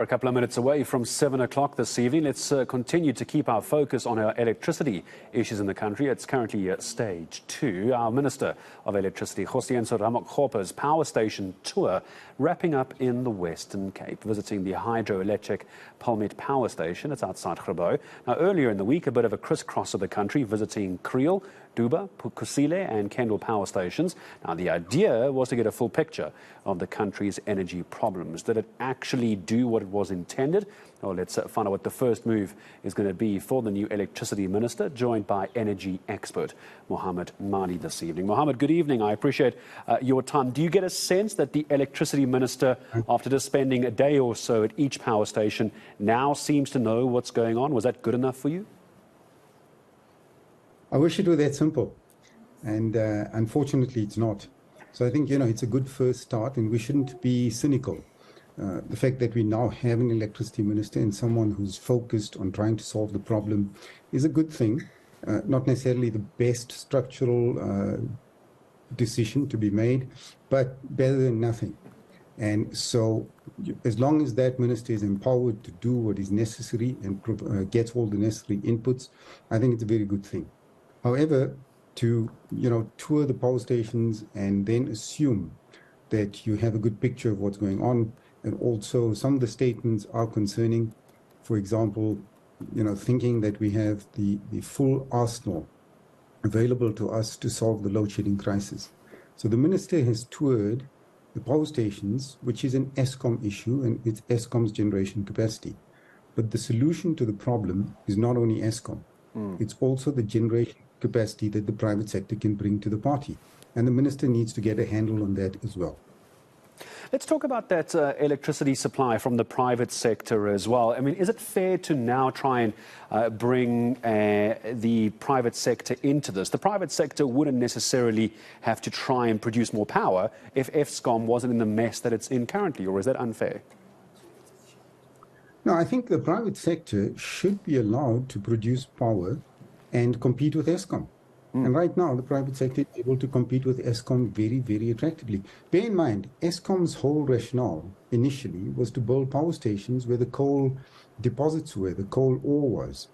A couple of minutes away from 7 o'clock this evening. Let's continue to keep our focus on our electricity issues in the country. It's currently at stage 2. Our Minister of Electricity, Ramokgopa's power station tour wrapping up in the Western Cape, visiting the hydroelectric Palmet power station. It's outside Grabo. Now, earlier in the week, a bit of a crisscross of the country, visiting Kriel, Duba, Kusile and Kendal power stations. Now, the idea was to get a full picture of the country's energy problems. Did it actually do what it was intended? Well, let's find out what the first move is going to be for the new electricity minister, joined by energy expert Mohammed Madhi this evening. Mohammed, good evening. I appreciate your time. Do you get a sense that the electricity minister, after just spending a day or so at each power station, now seems to know what's going on? Was that good enough for you? I wish it were that simple, and unfortunately it's not. So I think, it's a good first start, and we shouldn't be cynical. The fact that we now have an electricity minister and someone who's focused on trying to solve the problem is a good thing. Not necessarily the best structural decision to be made, but better than nothing. And so as long as that minister is empowered to do what is necessary and gets all the necessary inputs, I think it's a very good thing. However, to tour the power stations and then assume that you have a good picture of what's going on, and also some of the statements are concerning. For example, thinking that we have the full arsenal available to us to solve the load shedding crisis. So the minister has toured the power stations, which is an Eskom issue, and it's Eskom's generation capacity. But the solution to the problem is not only Eskom. It's also the generation capacity that the private sector can bring to the party. And the minister needs to get a handle on that as well. Let's talk about that electricity supply from the private sector as well. I mean, is it fair to now try and bring the private sector into this? The private sector wouldn't necessarily have to try and produce more power if Eskom wasn't in the mess that it's in currently, or is that unfair? No, I think the private sector should be allowed to produce power and compete with Eskom. And right now, the private sector is able to compete with Eskom very, very attractively. Bear in mind, Eskom's whole rationale initially was to build power stations where the coal deposits were, the coal ore was.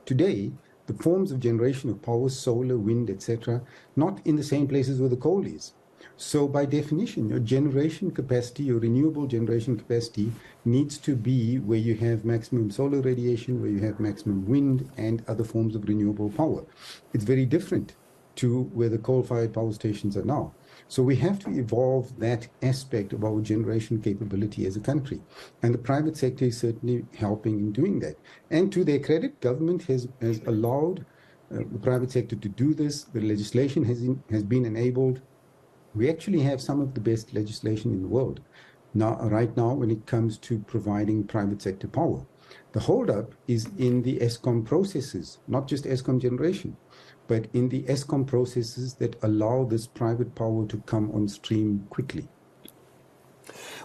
Today, the forms of generation of power, solar, wind, etc., not in the same places where the coal is. So by definition, your generation capacity, your renewable generation capacity needs to be where you have maximum solar radiation, where you have maximum wind and other forms of renewable power. It's very different to where the coal-fired power stations are now. So we have to evolve that aspect of our generation capability as a country. And the private sector is certainly helping in doing that. And to their credit, government has allowed the private sector to do this. The legislation has been enabled. We actually have some of the best legislation in the world right now when it comes to providing private sector power. The holdup is in the Eskom processes, not just Eskom generation, but in the Eskom processes that allow this private power to come on stream quickly.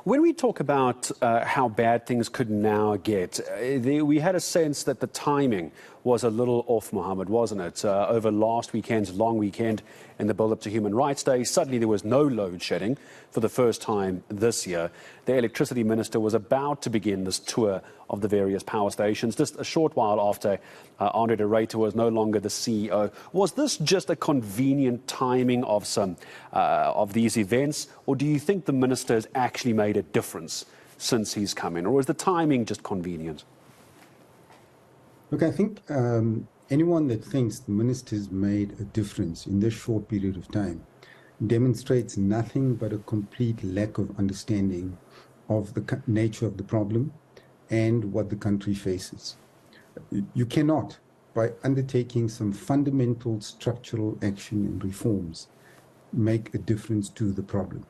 When we talk about how bad things could now get, we had a sense that the timing was a little off, Mohammed, wasn't it? Over last weekend's long weekend in the build-up to Human Rights Day, suddenly there was no load shedding for the first time this year. The electricity minister was about to begin this tour of the various power stations just a short while after Andre de Ruyter was no longer the CEO. Was this just a convenient timing of some of these events, or do you think the minister has actually made a difference since he's come in, or is the timing just convenient? Look, I think anyone that thinks the minister's made a difference in this short period of time demonstrates nothing but a complete lack of understanding of the nature of the problem and what the country faces. You cannot, by undertaking some fundamental structural action and reforms, make a difference to the problem.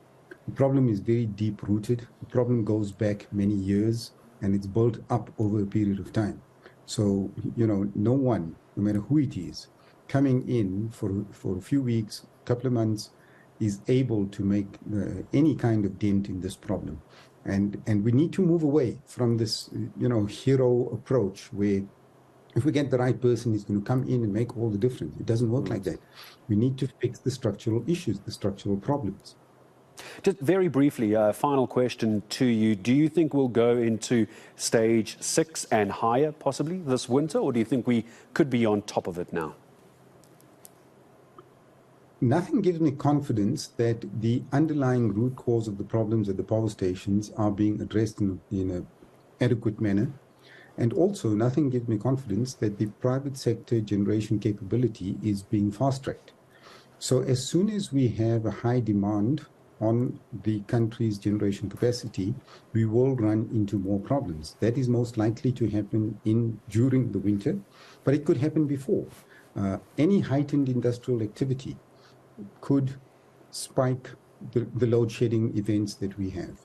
The problem is very deep-rooted. The problem goes back many years, and it's built up over a period of time. So, no one, no matter who it is, coming in for a few weeks, a couple of months, is able to make any kind of dent in this problem. And we need to move away from this, hero approach where if we get the right person, he's going to come in and make all the difference. It doesn't work like that. We need to fix the structural issues, the structural problems. Just very briefly, final question to you. Do you think we'll go into stage 6 and higher possibly this winter, or do you think we could be on top of it now? Nothing gives me confidence that the underlying root cause of the problems at the power stations are being addressed in an adequate manner. And also, nothing gives me confidence that the private sector generation capability is being fast-tracked. So as soon as we have a high demand on the country's generation capacity, we will run into more problems. That is most likely to happen during the winter, but it could happen before. Any heightened industrial activity could spike the load shedding events that we have.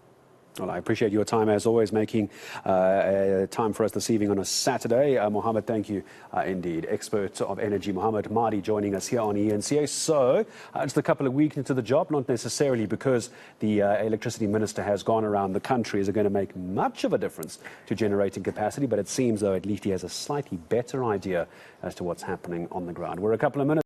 Well, I appreciate your time, as always, making time for us this evening on a Saturday. Mohammed, thank you indeed. Expert of energy, Mohammed Madhi, joining us here on eNCA. So, just a couple of weeks into the job, not necessarily because the electricity minister has gone around the country is it going to make much of a difference to generating capacity, but it seems, though, at least he has a slightly better idea as to what's happening on the ground. We're a couple of minutes